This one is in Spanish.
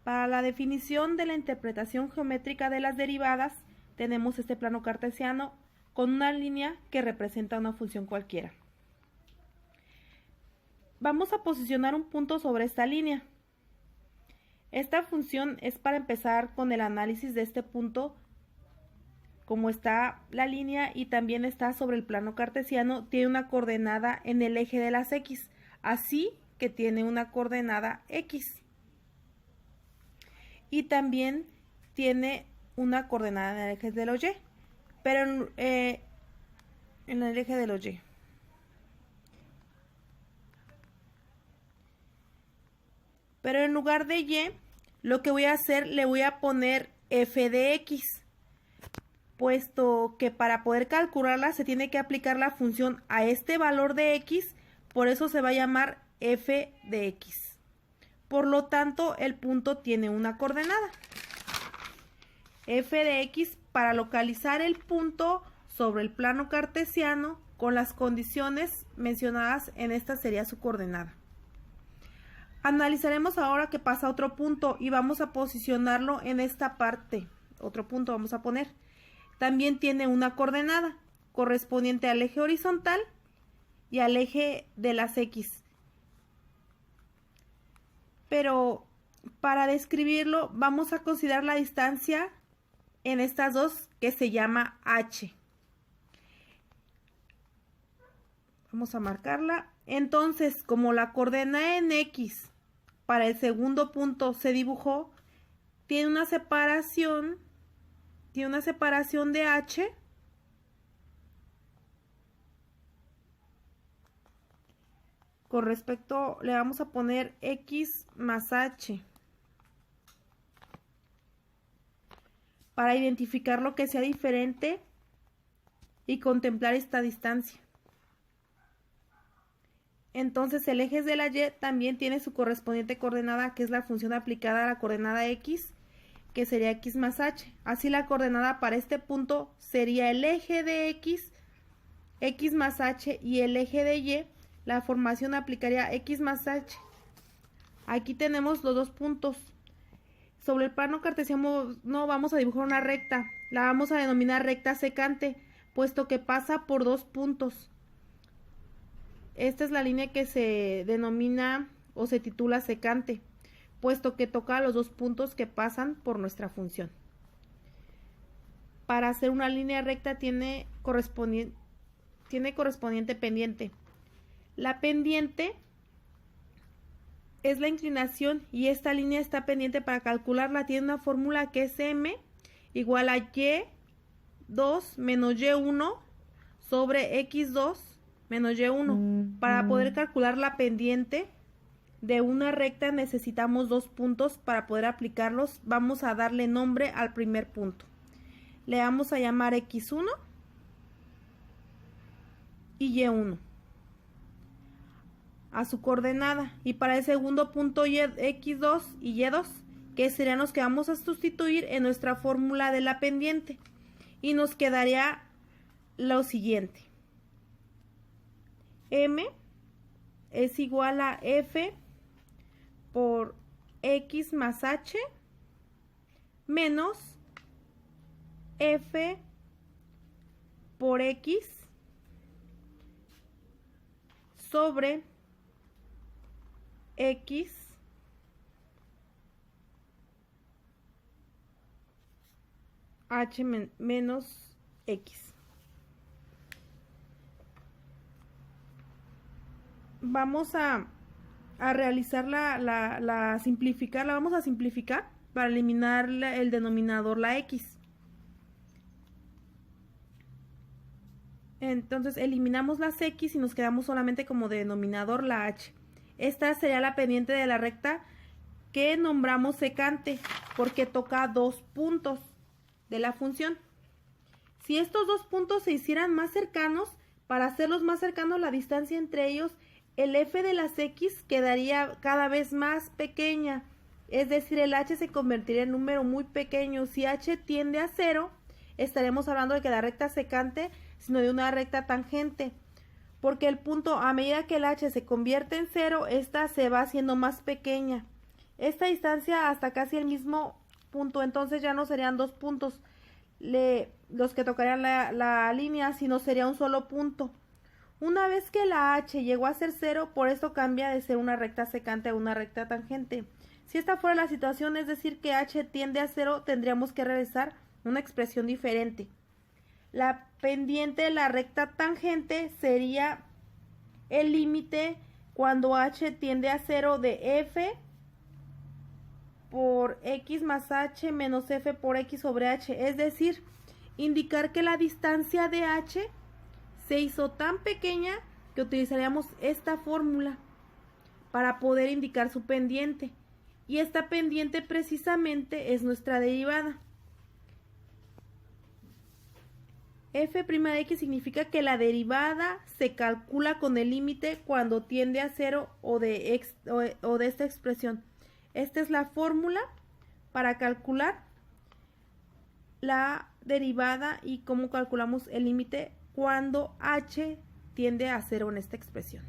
Para la definición de la interpretación geométrica de las derivadas, tenemos este plano cartesiano con una línea que representa una función cualquiera. Vamos a posicionar un punto sobre esta línea. Esta función es para empezar con el análisis de este punto. Como está la línea y también está sobre el plano cartesiano, tiene una coordenada en el eje de las X, así que tiene una coordenada X. Y también tiene una coordenada en el eje de los Y, pero en el eje de los Y. Pero en lugar de Y, lo que voy a hacer, le voy a poner f de X, puesto que para poder calcularla se tiene que aplicar la función a este valor de X, por eso se va a llamar f de X. Por lo tanto, el punto tiene una coordenada. F de X para localizar el punto sobre el plano cartesiano con las condiciones mencionadas en esta sería su coordenada. Analizaremos ahora que pasa otro punto y vamos a posicionarlo en esta parte. Otro punto vamos a poner. También tiene una coordenada correspondiente al eje horizontal y al eje de las X. Pero para describirlo vamos a considerar la distancia en estas dos que se llama h. Vamos a marcarla. Entonces, como la coordenada en X para el segundo punto se dibujó, tiene una separación de h con respecto, le vamos a poner x más h para identificar lo que sea diferente y contemplar esta distancia. Entonces el eje de la Y también tiene su correspondiente coordenada, que es la función aplicada a la coordenada X, que sería X más H. Así la coordenada para este punto sería el eje de X, X más H, y el eje de Y, la formación aplicaría X más H. Aquí tenemos los dos puntos. Sobre el plano cartesiano no vamos a dibujar una recta, la vamos a denominar recta secante, puesto que pasa por dos puntos. Esta es la línea que se denomina o se titula secante, puesto que toca los dos puntos que pasan por nuestra función. Para hacer una línea recta tiene correspondiente pendiente. La pendiente es la inclinación y esta línea está pendiente. Para calcularla tiene una fórmula que es m igual a y2 menos y1 sobre x2 menos y1. Para poder calcular la pendiente de una recta necesitamos dos puntos. Para poder aplicarlos vamos a darle nombre al primer punto. Le vamos a llamar x1 y y1 a su coordenada. Y para el segundo punto x2 y y2, que serían los que vamos a sustituir en nuestra fórmula de la pendiente. Y nos quedaría lo siguiente. M es igual a F por X más H menos F por X sobre X H menos X. Vamos a realizar la simplificar, la vamos a simplificar para eliminar el denominador, la X. Entonces eliminamos las X y nos quedamos solamente como denominador la H. Esta sería la pendiente de la recta que nombramos secante porque toca dos puntos de la función. Si estos dos puntos se hicieran más cercanos, para hacerlos más cercanos la distancia entre ellos, el f de las x quedaría cada vez más pequeña, es decir, el h se convertiría en un número muy pequeño. Si h tiende a 0, estaremos hablando de que la recta secante, sino de una recta tangente, porque el punto, a medida que el h se convierte en 0, esta se va haciendo más pequeña. esta distancia hasta casi el mismo punto, entonces ya no serían 2 puntos los que tocarían la línea, sino sería un solo punto. Una vez que la H llegó a ser 0, por esto cambia de ser una recta secante a una recta tangente. Si esta fuera la situación, es decir, que H tiende a 0, tendríamos que realizar una expresión diferente. La pendiente de la recta tangente sería el límite cuando H tiende a 0 de F por X más H menos F por X sobre H. Es decir, indicar que la distancia de H se hizo tan pequeña que utilizaríamos esta fórmula para poder indicar su pendiente. Y esta pendiente precisamente es nuestra derivada. F' de X significa que la derivada se calcula con el límite cuando tiende a 0 o de esta expresión. Esta es la fórmula para calcular la derivada y cómo calculamos el límite cuando H tiende a 0 en esta expresión.